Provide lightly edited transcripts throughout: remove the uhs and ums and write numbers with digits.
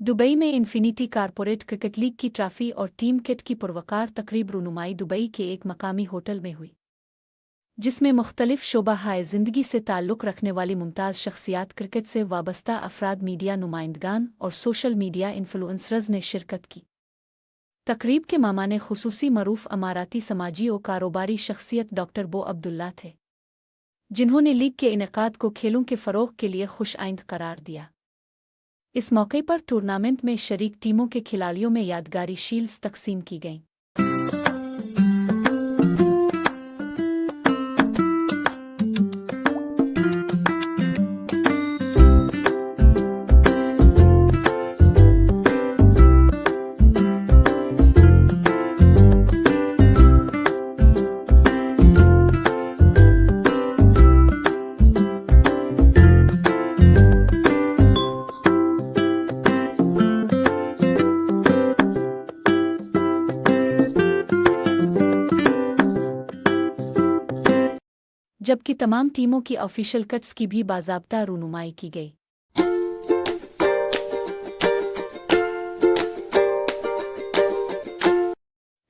Dubai में infinity corporate cricket league की trophy और टीम किट की पुरवकार तकरीब रुनुमाई दुबई के एक मकामी होटल में हुई, जिसमें मुख्तलिफ शोबा-ए ज़िंदगी से ताल्लुक़ रखने वाली मुमताज़ शख्सियात, क्रिकेट से वाबस्ता अफराद, मीडिया नुमाइंदगान और सोशल मीडिया इन्फ्लुएंसर्स ने शिरकत की। तकरीब के मेहमान खुसूसी मरूफ अमाराती, समाजी और कारोबारी शख्सियत डॉक्टर बो अब्दुल्ला थे, जिन्होंने लीग के इनेकाद को खेलों के फ़रोग़ के लिए खुशआइंद करार दिया। इस मौके पर टूर्नामेंट में शरीक टीमों के खिलाड़ियों में यादगारी शील्ड्स तकसीम की गईं। जबकि तमाम टीमों की ऑफिशियल कट्स की भी बाज़ाब्ता रूनुमाई की गई।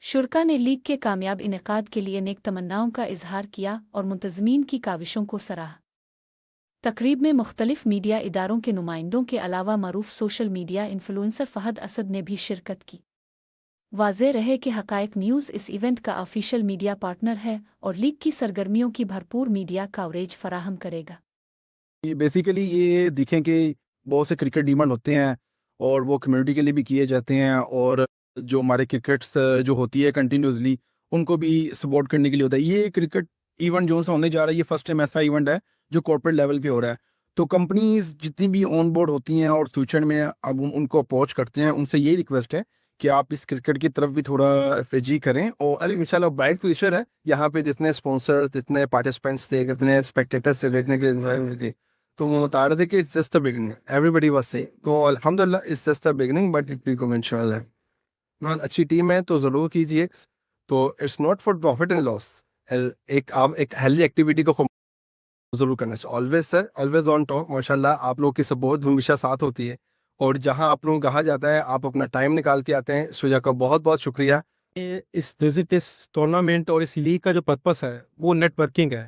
शुरका ने लीग के कामयाब इनेकाद के लिए नेक तमन्नाओं का इजहार किया और मुंतज़मीन की काविशों को सराहा। तकरीब में मुख्तलिफ मीडिया इदारों के नुमाइंदों के अलावा मरूफ social media influencer Fahad Asad ने भी शिरकत की। वाज़ेह रहे कि हक़ाइक़ न्यूज़ इस इवेंट का ऑफिशियल मीडिया पार्टनर है और लीग की सरगर्मियों की भरपूर मीडिया कवरेज फराहम करेगा। बेसिकली ये देखें कि बहुत से क्रिकेट डिमांड होते हैं और वो कम्युनिटी के लिए भी किए जाते हैं, और जो हमारे क्रिकेट्स जो होती है कंटिन्यूसली उनको भी सपोर्ट करने के लिए होता है। ये क्रिकेट इवेंट जो सा होने जा रहा है, ये फर्स्ट टाइम ऐसा इवेंट है जो कॉर्पोरेट लेवल पे हो रहा है। तो कंपनीज जितनी भी ऑन बोर्ड होती हैं और फ्यूचर में अब उनको अप्रोच करते हैं, उनसे यही रिक्वेस्ट है कि आप इस क्रिकेट की तरफ भी थोड़ा फ्रेजी करें। और अरे इंशाल्लाह ब्राइट फ्यूचर है यहाँ पे, जितने स्पॉन्सर्स, जितने पार्टिसिपेंट्स थे, कितने स्पेक्टेटर्स से देखने के लिए, तो वो बता रहे थे कि it's just a beginning, everybody was saying. तो अल्हम्दुलिल्लाह it's just a beginning, but it will come इंशाल्लाह। बहुत अच्छी टीम है तो ज़रूर कीजिए। तो it's not for profit and loss, एक आप एक हेल्दी एक्टिविटी को जरूर करना चाहिए। Always sir, always on top. माशाल्लाह आप लोग की सपोर्ट हमेशा साथ होती है, और जहां आप लोगों को कहा जाता है आप अपना टाइम निकाल के आते हैं, इस वजह का बहुत बहुत शुक्रिया। इस विजिट, इस टूर्नामेंट और इस लीग का जो पर्पस है वो नेटवर्किंग है,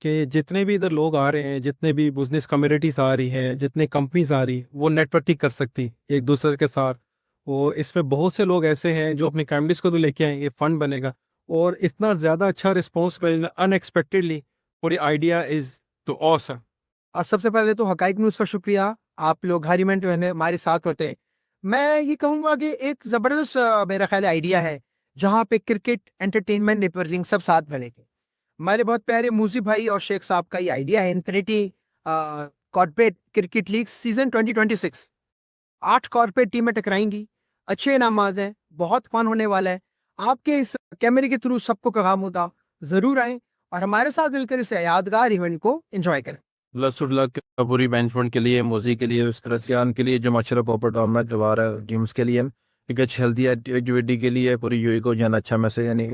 कि जितने भी इधर लोग आ रहे हैं, जितने भी बिजनेस कम्युनिटीज आ रही हैं, जितने कंपनीज आ रही, वो नेटवर्किंग कर सकती एक दूसरे के साथ। और इसमें बहुत से लोग ऐसे हैं जो अपनी फैमिलीज को तो लेके आएंगे, फंड बनेगा, और इतना ज़्यादा अच्छा रिस्पॉन्स मिलेगा अनएक्सपेक्टेडली। पूरी आइडिया इज़ तो ऑसम। और सबसे पहले तो हकाइक न्यूज़ का शुक्रिया, आप लोग हर इवेंट में हमारे साथ होते हैं। मैं ये कहूँगा कि एक ज़बरदस्त मेरा ख्याल आइडिया है, जहाँ पे क्रिकेट, एंटरटेनमेंट, नेटवर्किंग सब साथ मिलेंगे। हमारे बहुत प्यारे मूसी भाई और शेख साहब का ये आइडिया है, infinity corporate cricket league season 2026। 8 corporate टीमें टकराएंगी, अच्छे इनामात हैं, बहुत फन होने वाला है। आपके इस कैमरे के थ्रू सबको पैगाम होता, ज़रूर आएँ और हमारे साथ मिलकर इस यादगार इवेंट को एंजॉय करें। लक पूरी मैनेजमेंट के लिए, मोजी के लिए, उस तरह के लिए, जो माशरा प्रॉपर टूर्नामेंट करवा रहा है, टीम्स के लिए, एक अच्छी हेल्दी एक्टिविटी के लिए, पूरी यूई को जाना अच्छा मैसेज यानी